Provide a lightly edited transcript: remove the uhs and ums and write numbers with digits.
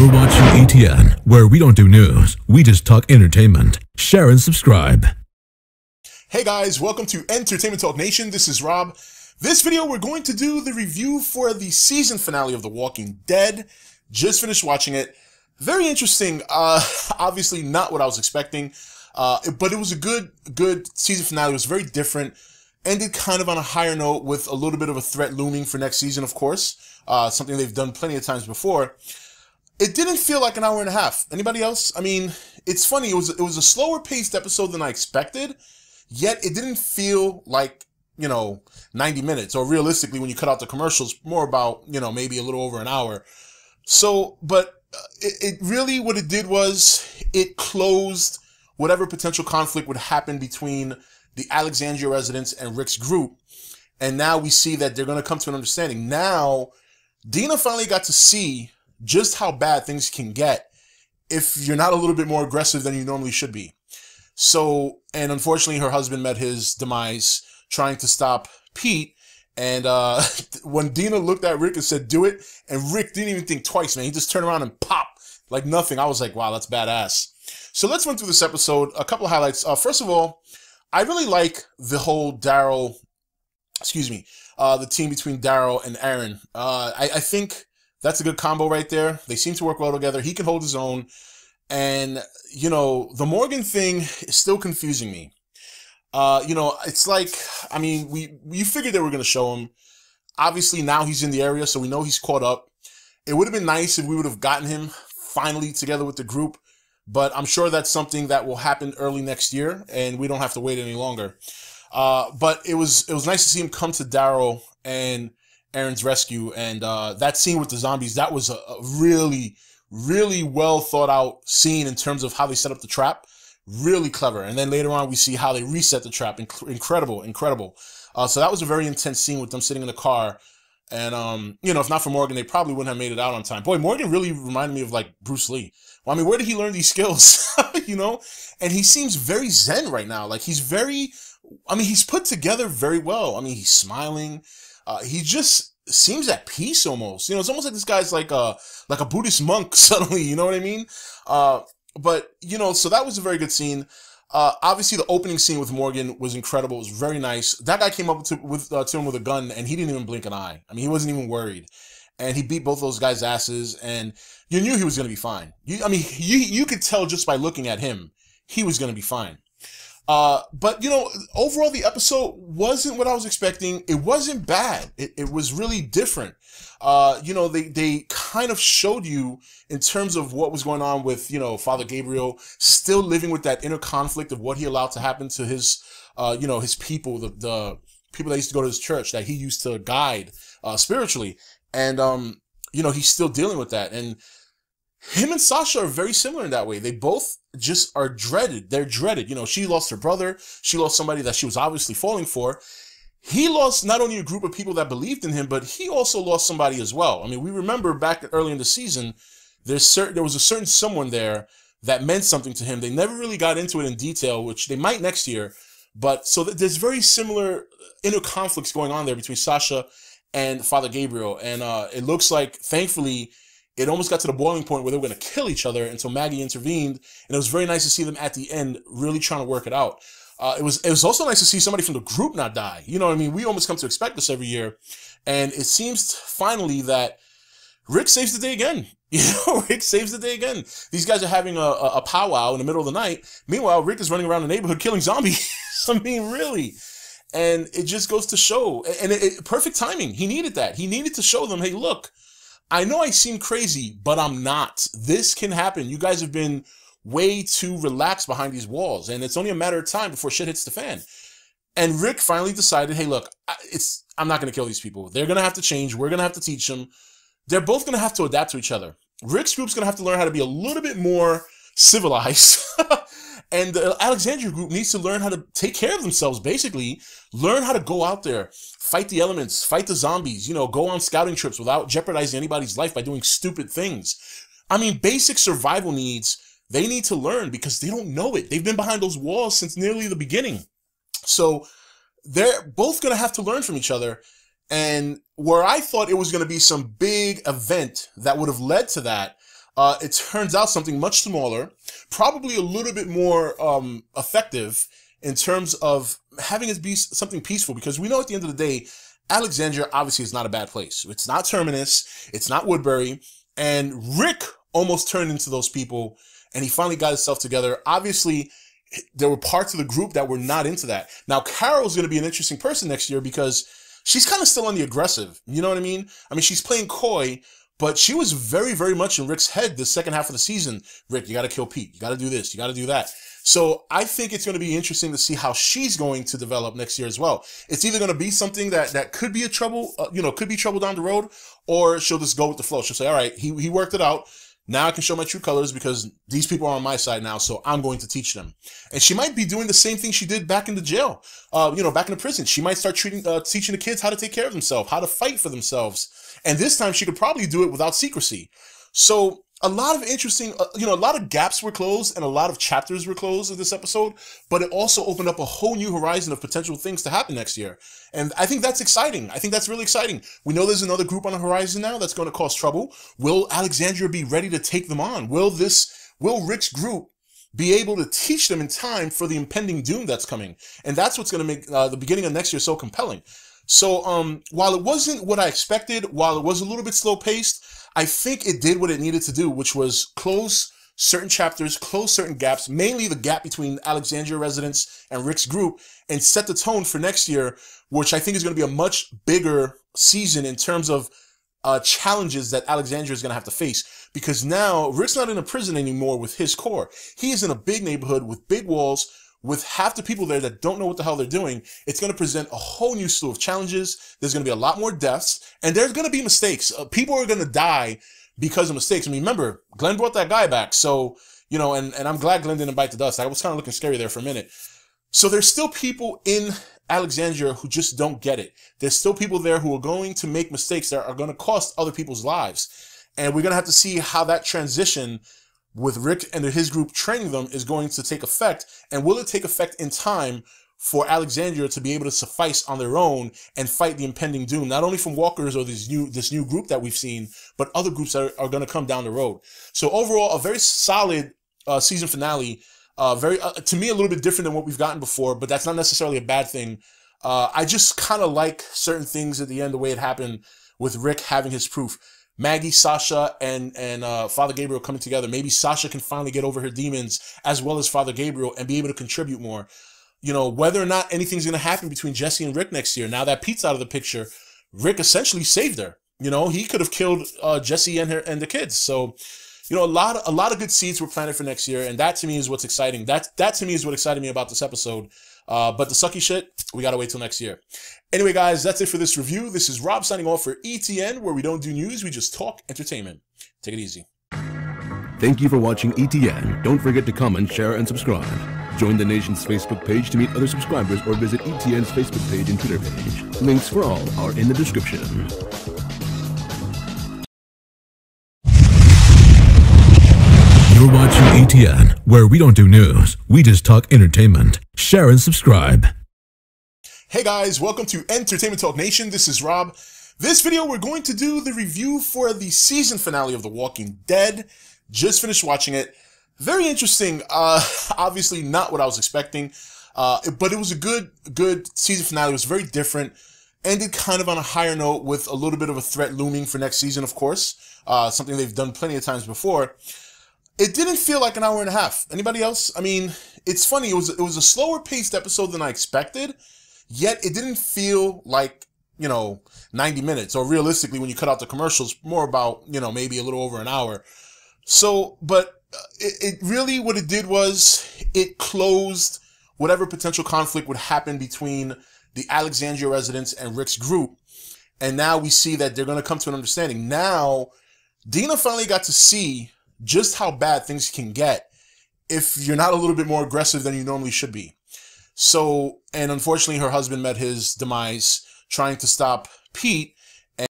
You're watching ATN, where we don't do news, we just talk entertainment. Share and subscribe. Hey guys, welcome to Entertainment Talk Nation. This is Rob. This video, we're going to do the review for the season finale of The Walking Dead. Just finished watching it. Very interesting. Obviously not what I was expecting, but it was a good season finale. It was very different. Ended kind of on a higher note with a little bit of a threat looming for next season, of course. Something they've done plenty of times before. It didn't feel like an hour and a half. Anybody else? I mean, it's funny. It was a slower paced episode than I expected, yet it didn't feel like, 90 minutes, or realistically, when you cut out the commercials, more about, maybe a little over an hour. So, but it really, what it did was it closed whatever potential conflict would happen between the Alexandria residents and Rick's group. And now we see that they're going to come to an understanding. Now, Dina finally got to see just how bad things can get if you're not a little bit more aggressive than you normally should be. So, and unfortunately, her husband met his demise trying to stop Pete. And when Dina looked at Rick and said, "Do it," and Rick didn't even think twice, man. He just turned around and popped like nothing. I was like, wow, that's badass. So let's run through this episode. A couple of highlights. First of all, I really like the whole the team between Daryl and Aaron. I think that's a good combo right there. They seem to work well together. He can hold his own. And, the Morgan thing is still confusing me. It's like, I mean, we figured they were going to show him. Obviously, now he's in the area, so we know he's caught up. It would have been nice if we would have gotten him finally together with the group, but I'm sure that's something that will happen early next year, and we don't have to wait any longer. But it was nice to see him come to Daryl and Aaron's rescue, and that scene with the zombies, that was a really, really well thought out scene in terms of how they set up the trap. Really clever. And then later on, we see how they reset the trap. Incredible. So that was a very intense scene with them sitting in the car. And, if not for Morgan, they probably wouldn't have made it out on time. Boy, Morgan really reminded me of, like, Bruce Lee. Well, I mean, where did he learn these skills? And he seems very zen right now. Like, he's put together very well. I mean, he's smiling. He just seems at peace almost. It's almost like this guy's like a Buddhist monk suddenly, you know what I mean? But, so that was a very good scene. Obviously, the opening scene with Morgan was incredible. It was very nice. That guy came up to him with a gun, and he didn't even blink an eye. I mean, he wasn't even worried. And he beat both those guys' asses, and you knew he was going to be fine. You could tell just by looking at him, he was going to be fine. But, overall, the episode wasn't what I was expecting. It wasn't bad. It was really different. They kind of showed you in terms of what was going on with, Father Gabriel still living with that inner conflict of what he allowed to happen to his, his people, the people that used to go to his church that he used to guide, spiritually. And, he's still dealing with that. And him and Sasha are very similar in that way. They both just are dreaded. They're dreaded. She lost her brother. She lost somebody that she was obviously falling for. He lost not only a group of people that believed in him, but he also lost somebody as well. I mean, we remember back early in the season, there was a certain someone there that meant something to him. They never really got into it in detail, which they might next year. But so there's very similar inner conflicts going on there between Sasha and Father Gabriel. And it looks like, thankfully, it almost got to the boiling point where they were going to kill each other until Maggie intervened. And it was very nice to see them at the end really trying to work it out. It was also nice to see somebody from the group not die. You know what I mean? We almost come to expect this every year. And it seems finally that Rick saves the day again. Rick saves the day again. These guys are having a powwow in the middle of the night. Meanwhile, Rick is running around the neighborhood killing zombies. I mean, really. And it just goes to show. And perfect timing. He needed that. He needed to show them, hey, look, I know I seem crazy, but I'm not. This can happen. You guys have been way too relaxed behind these walls, and it's only a matter of time before shit hits the fan. And Rick finally decided, hey, look, I'm not going to kill these people. They're going to have to change. We're going to have to teach them. They're both going to have to adapt to each other. Rick's group's going to have to learn how to be a little bit more civilized. And the Alexandria group needs to learn how to take care of themselves, basically. Learn how to go out there, fight the elements, fight the zombies, go on scouting trips without jeopardizing anybody's life by doing stupid things. I mean, basic survival needs, they need to learn because they don't know it. They've been behind those walls since nearly the beginning. So they're both going to have to learn from each other. And where I thought it was going to be some big event that would have led to that, It turns out something much smaller, probably a little bit more effective in terms of having it be something peaceful, because we know at the end of the day, Alexandria obviously is not a bad place. It's not Terminus, it's not Woodbury, and Rick almost turned into those people, and he finally got himself together. Obviously, there were parts of the group that were not into that. Now, Carol's going to be an interesting person next year because she's kind of still on the aggressive. You know what I mean? I mean, she's playing coy, but she was very, very much in Rick's head the second half of the season. Rick, you got to kill Pete. You got to do this. You got to do that. So I think it's going to be interesting to see how she's going to develop next year as well. It's either going to be something that could be a trouble, could be trouble down the road, or she'll just go with the flow. She'll say, all right, he worked it out. Now I can show my true colors because these people are on my side now, so I'm going to teach them. And she might be doing the same thing she did back in the jail, back in the prison. She might start teaching the kids how to take care of themselves, how to fight for themselves. And this time she could probably do it without secrecy. So a lot of interesting, a lot of gaps were closed and a lot of chapters were closed in this episode, but it also opened up a whole new horizon of potential things to happen next year. And I think that's exciting. I think that's really exciting. We know there's another group on the horizon now that's going to cause trouble. Will Alexandria be ready to take them on? Will Rick's group be able to teach them in time for the impending doom that's coming? And that's what's going to make the beginning of next year so compelling. So while it wasn't what I expected, while it was a little bit slow paced, I think it did what it needed to do, which was close certain chapters, close certain gaps, mainly the gap between Alexandria residents and Rick's group, and set the tone for next year, which I think is going to be a much bigger season in terms of challenges that Alexandria is going to have to face. Because now Rick's not in a prison anymore with his core. He is in a big neighborhood with big walls, with half the people there that don't know what the hell they're doing. It's going to present a whole new slew of challenges. There's going to be a lot more deaths, and there's going to be mistakes. People are going to die because of mistakes. I mean, remember, Glenn brought that guy back, so, and I'm glad Glenn didn't bite the dust. I was kind of looking scary there for a minute. So there's still people in Alexandria who just don't get it. There's still people there who are going to make mistakes that are going to cost other people's lives. And we're going to have to see how that transition with Rick and his group training them is going to take effect, and will it take effect in time for Alexandria to be able to suffice on their own and fight the impending doom, not only from walkers or this new group that we've seen, but other groups that are going to come down the road. So overall, a very solid season finale, to me, a little bit different than what we've gotten before, but that's not necessarily a bad thing. I just kind of like certain things at the end, the way it happened with Rick having his proof. Maggie, Sasha, and Father Gabriel coming together. Maybe Sasha can finally get over her demons as well as Father Gabriel and be able to contribute more. Whether or not anything's going to happen between Jesse and Rick next year. Now that Pete's out of the picture, Rick essentially saved her. He could have killed Jesse and the kids. So, a lot of good seeds were planted for next year, and that to me is what's exciting. That to me is what excited me about this episode. But the sucky shit, we gotta wait till next year. Anyway, guys, that's it for this review. This is Rob signing off for ETN, where we don't do news, we just talk entertainment. Take it easy. Thank you for watching ETN. Don't forget to comment, share, and subscribe. Join the nation's Facebook page to meet other subscribers or visit ETN's Facebook page and Twitter page. Links for all are in the description. You're watching ETN, where we don't do news, we just talk entertainment. Share and subscribe. Hey guys, welcome to Entertainment Talk Nation. This is Rob. This video, we're going to do the review for the season finale of The Walking Dead. Just finished watching it. Very interesting. Obviously not what I was expecting, but it was a good season finale. It was very different. Ended kind of on a higher note with a little bit of a threat looming for next season, of course. Something they've done plenty of times before. It didn't feel like an hour and a half. Anybody else? I mean, it's funny. It was a slower paced episode than I expected, yet it didn't feel like, 90 minutes, or realistically, when you cut out the commercials, more about, maybe a little over an hour. So, but it really, what it did was it closed whatever potential conflict would happen between the Alexandria residents and Rick's group. And now we see that they're going to come to an understanding. Now, Dina finally got to see just how bad things can get if you're not a little bit more aggressive than you normally should be. So, and unfortunately her husband met his demise trying to stop Pete,